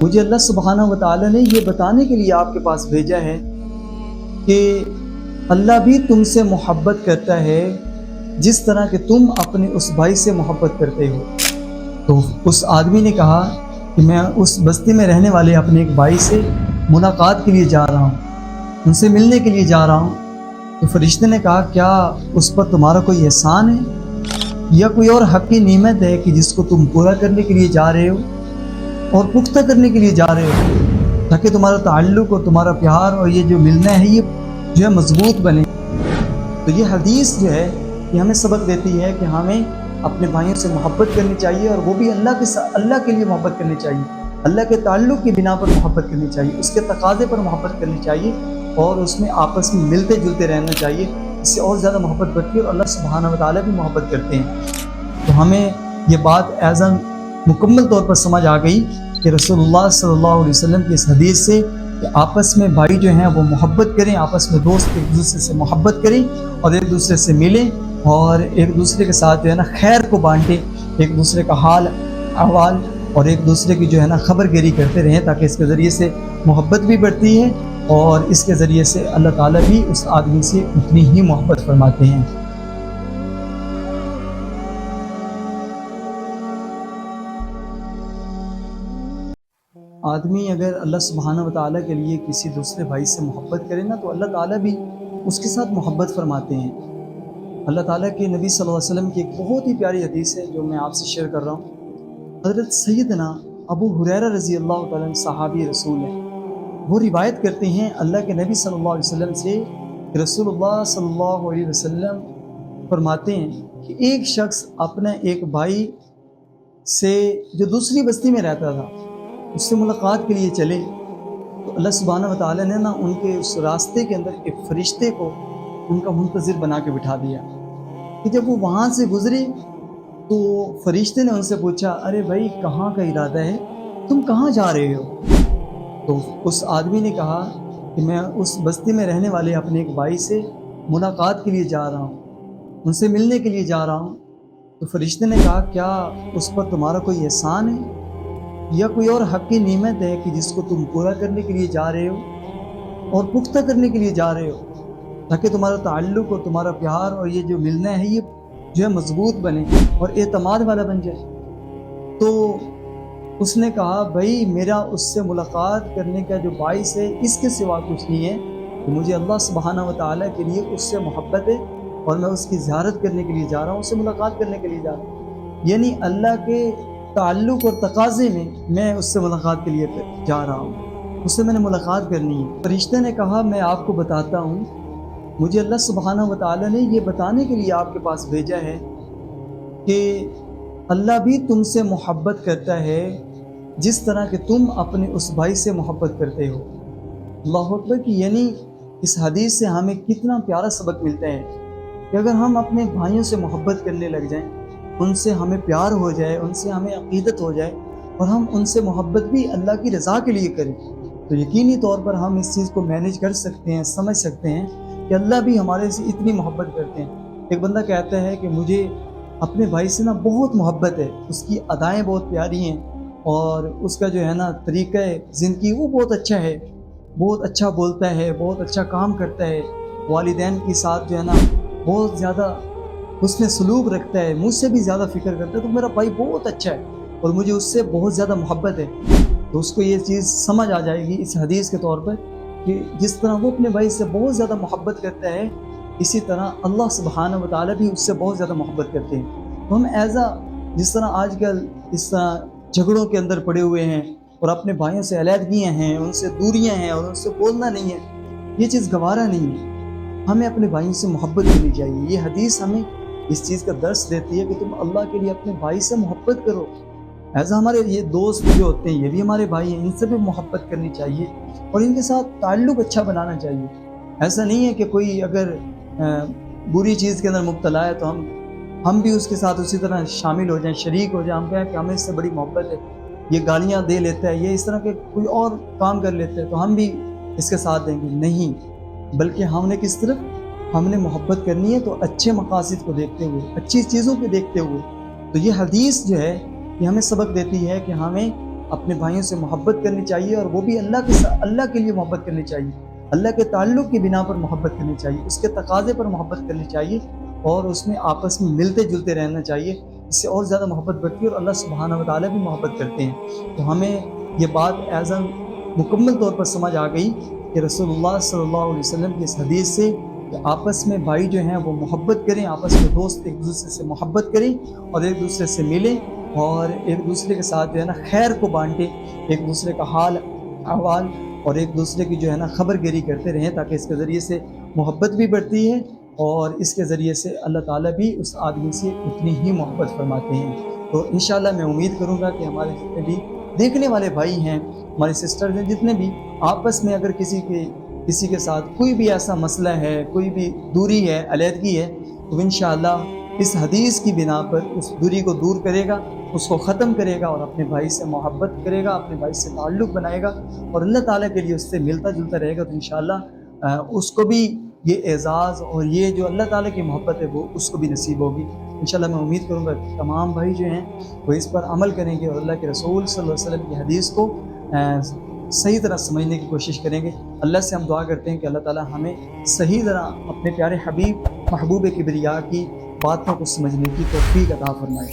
مجھے اللہ سبحانہ و تعالی نے یہ بتانے کے لیے آپ کے پاس بھیجا ہے کہ اللہ بھی تم سے محبت کرتا ہے جس طرح کہ تم اپنے اس بھائی سے محبت کرتے ہو۔ تو اس آدمی نے کہا کہ میں اس بستی میں رہنے والے اپنے ایک بھائی سے ملاقات کے لیے جا رہا ہوں، ان سے ملنے کے لیے جا رہا ہوں۔ تو فرشتے نے کہا کیا اس پر تمہارا کوئی احسان ہے یا کوئی اور حق کی نعمت ہے کہ جس کو تم پورا کرنے کے لیے جا رہے ہو اور پختہ کرنے کے لیے جا رہے ہو، تاکہ تمہارا تعلق اور تمہارا پیار اور یہ جو ملنا ہے یہ جو ہے مضبوط بنے۔ تو یہ حدیث جو ہے یہ ہمیں سبق دیتی ہے کہ ہمیں اپنے بھائیوں سے محبت کرنی چاہیے، اور وہ بھی اللہ کے لیے محبت کرنی چاہیے، اللہ کے تعلق کی بنا پر محبت کرنی چاہیے، اس کے تقاضے پر محبت کرنی چاہیے، اور اس میں آپس میں ملتے جلتے رہنا چاہیے۔ اس سے اور زیادہ محبت بڑھتی ہے اور اللہ سبحانہ و تعالیٰ بھی محبت کرتے ہیں۔ تو ہمیں یہ بات ایزاً مکمل طور پر سمجھ آ گئی کہ رسول اللہ صلی اللہ علیہ وسلم کی اس حدیث سے کہ آپس میں بھائی جو ہیں وہ محبت کریں، آپس میں دوست ایک دوسرے سے محبت کریں اور ایک دوسرے سے ملیں اور ایک دوسرے کے ساتھ جو ہے نا خیر کو بانٹیں، ایک دوسرے کا حال احوال اور ایک دوسرے کی جو ہے نا خبر گیری کرتے رہیں، تاکہ اس کے ذریعے سے محبت بھی بڑھتی ہے اور اس کے ذریعے سے اللہ تعالیٰ بھی اس آدمی سے اتنی ہی محبت فرماتے ہیں۔ آدمی اگر اللہ سبحانہ و تعالیٰ کے لیے کسی دوسرے بھائی سے محبت کرے نا تو اللہ تعالیٰ بھی اس کے ساتھ محبت فرماتے ہیں۔ اللہ تعالیٰ کے نبی صلی اللہ علیہ وسلم کی ایک بہت ہی پیاری حدیث ہے جو میں آپ سے شیئر کر رہا ہوں۔ حضرت سیدنا ابو ہریرہ رضی اللہ تعالیٰ عنہ صحابی رسول ہیں، وہ روایت کرتے ہیں اللہ کے نبی صلی اللہ علیہ وسلم سے کہ رسول اللہ صلی اللہ علیہ وسلم فرماتے ہیں کہ ایک شخص اپنے ایک بھائی سے جو دوسری بستی میں رہتا تھا اس سے ملاقات کے لیے چلے، تو اللہ سبحانہ و تعالیٰ نے نا ان کے اس راستے کے اندر ایک فرشتے کو ان کا منتظر بنا کے بٹھا دیا کہ جب وہ وہاں سے گزرے تو فرشتے نے ان سے پوچھا ارے بھائی کہاں کا ارادہ ہے، تم کہاں جا رہے ہو؟ تو اس آدمی نے کہا کہ میں اس بستی میں رہنے والے اپنے ایک بھائی سے ملاقات کے لیے جا رہا ہوں، ان سے ملنے کے لیے جا رہا ہوں۔ تو فرشتے نے کہا کیا اس پر تمہارا کوئی احسان ہے یا کوئی اور حق کی نعمت ہے کہ جس کو تم پورا کرنے کے لیے جا رہے ہو اور پختہ کرنے کے لیے جا رہے ہو، تاکہ تمہارا تعلق اور تمہارا پیار اور یہ جو ملنا ہے یہ جو ہے مضبوط بنے اور اعتماد والا بن جائے؟ تو اس نے کہا بھائی میرا اس سے ملاقات کرنے کا جو باعث ہے اس کے سوا کچھ نہیں ہے کہ مجھے اللہ سبحانہ و تعالیٰ کے لیے اس سے محبت ہے اور میں اس کی زیارت کرنے کے لیے جا رہا ہوں، اس سے ملاقات کرنے کے لیے جا رہا ہوں، یعنی اللہ کے تعلق اور تقاضے میں اس سے ملاقات کے لیے جا رہا ہوں، اس سے میں نے ملاقات کرنی ہے۔ فرشتے نے کہا میں آپ کو بتاتا ہوں، مجھے اللہ سبحانہ و تعالیٰ نے یہ بتانے کے لیے آپ کے پاس بھیجا ہے کہ اللہ بھی تم سے محبت کرتا ہے جس طرح کہ تم اپنے اس بھائی سے محبت کرتے ہو۔ اللہ اکبر! کہ یعنی اس حدیث سے ہمیں کتنا پیارا سبق ملتا ہے کہ اگر ہم اپنے بھائیوں سے محبت کرنے لگ جائیں، ان سے ہمیں پیار ہو جائے، ان سے ہمیں عقیدت ہو جائے اور ہم ان سے محبت بھی اللہ کی رضا کے لیے کریں، تو یقینی طور پر ہم اس چیز کو مینیج کر سکتے ہیں، سمجھ سکتے ہیں کہ اللہ بھی ہمارے سے اتنی محبت کرتے ہیں۔ ایک بندہ کہتا ہے کہ مجھے اپنے بھائی سے نا بہت محبت ہے، اس کی ادائیں بہت پیاری ہیں اور اس کا جو ہے نا طریقہ زندگی وہ بہت اچھا ہے، بہت اچھا بولتا ہے، بہت اچھا کام کرتا ہے، والدین کے ساتھ جو ہے نا بہت زیادہ حسن سلوک رکھتا ہے، مجھ سے بھی زیادہ فکر کرتا ہے، تو میرا بھائی بہت اچھا ہے اور مجھے اس سے بہت زیادہ محبت ہے۔ تو اس کو یہ چیز سمجھ آ جائے گی اس حدیث کے طور پر کہ جس طرح وہ اپنے بھائی سے بہت زیادہ محبت کرتا ہے، اسی طرح اللہ سبحانہ و تعالیٰ بھی اس سے بہت زیادہ محبت کرتے ہیں۔ تو ہم جس طرح آج کل اس طرح جھگڑوں کے اندر پڑے ہوئے ہیں اور اپنے بھائیوں سے علیحدگیاں ہیں، ان سے دوریاں ہیں اور ان سے بولنا نہیں ہے، یہ چیز گوارا نہیں ہے۔ ہمیں اپنے بھائیوں سے محبت کرنی چاہیے۔ یہ حدیث ہمیں اس چیز کا درس دیتی ہے کہ تم اللہ کے لیے اپنے بھائی سے محبت کرو۔ ایسا ہمارے یہ دوست جو ہوتے ہیں یہ بھی ہمارے بھائی ہیں، ان سے بھی محبت کرنی چاہیے اور ان کے ساتھ تعلق اچھا بنانا چاہیے۔ ایسا نہیں ہے کہ کوئی اگر بری چیز کے اندر مبتلا ہے تو ہم بھی اس کے ساتھ اسی طرح شامل ہو جائیں، شریک ہو جائیں، ہم کہیں کہ ہمیں اس سے بڑی محبت ہے، یہ گالیاں دے لیتا ہے، یہ اس طرح کے کوئی اور کام کر لیتا ہے تو ہم بھی اس کے ساتھ دیں گے، نہیں، بلکہ ہم نے محبت کرنی ہے تو اچھے مقاصد کو دیکھتے ہوئے، اچھی چیزوں کو دیکھتے ہوئے۔ تو یہ حدیث جو ہے یہ ہمیں سبق دیتی ہے کہ ہمیں اپنے بھائیوں سے محبت کرنی چاہیے، اور وہ بھی اللہ کے لیے محبت کرنی چاہیے، اللہ کے تعلق کی بنا پر محبت کرنی چاہیے، اس کے تقاضے پر محبت کرنی چاہیے، اور اس میں آپس میں ملتے جلتے رہنا چاہیے۔ اس سے اور زیادہ محبت بڑھتی ہے، اور اللہ سبحانہ و تعالیٰ بھی محبت کرتے ہیں۔ تو ہمیں یہ بات ایز مکمل طور پر سمجھ آ گئی کہ رسول اللہ صلی اللہ علیہ وسلم کی اس حدیث سے کہ آپس میں بھائی جو ہیں وہ محبت کریں، آپس میں دوست ایک دوسرے سے محبت کریں اور ایک دوسرے سے ملیں، اور ایک دوسرے کے ساتھ جو ہے نا خیر کو بانٹیں، ایک دوسرے کا حال احوال اور ایک دوسرے کی جو ہے نا خبر گیری کرتے رہیں، تاکہ اس کے ذریعے سے محبت بھی بڑھتی ہے، اور اس کے ذریعے سے اللہ تعالیٰ بھی اس آدمی سے اتنی ہی محبت فرماتے ہیں۔ تو انشاءاللہ میں امید کروں گا کہ ہمارے جتنے بھی دیکھنے والے بھائی ہیں، ہمارے سسٹرز ہیں، جتنے بھی آپس میں اگر کسی کے ساتھ کوئی بھی ایسا مسئلہ ہے، کوئی بھی دوری ہے، علیحدگی ہے، تو انشاءاللہ اس حدیث کی بنا پر اس دوری کو دور کرے گا، اس کو ختم کرے گا، اور اپنے بھائی سے محبت کرے گا، اپنے بھائی سے تعلق بنائے گا، اور اللہ تعالیٰ کے لیے اس سے ملتا جلتا رہے گا، تو انشاءاللہ اس کو بھی یہ اعزاز اور یہ جو اللہ تعالیٰ کی محبت ہے وہ اس کو بھی نصیب ہوگی۔ انشاءاللہ میں امید کروں گا کہ تمام بھائی جو ہیں وہ اس پر عمل کریں گے، اور اللہ کے رسول صلی اللہ علیہ وسلم کی حدیث کو صحیح طرح سمجھنے کی کوشش کریں گے۔ اللہ سے ہم دعا کرتے ہیں کہ اللہ تعالیٰ ہمیں صحیح طرح اپنے پیارے حبیب محبوب کبریا کی باتوں کو سمجھنے کی توفیق عطا فرمائے۔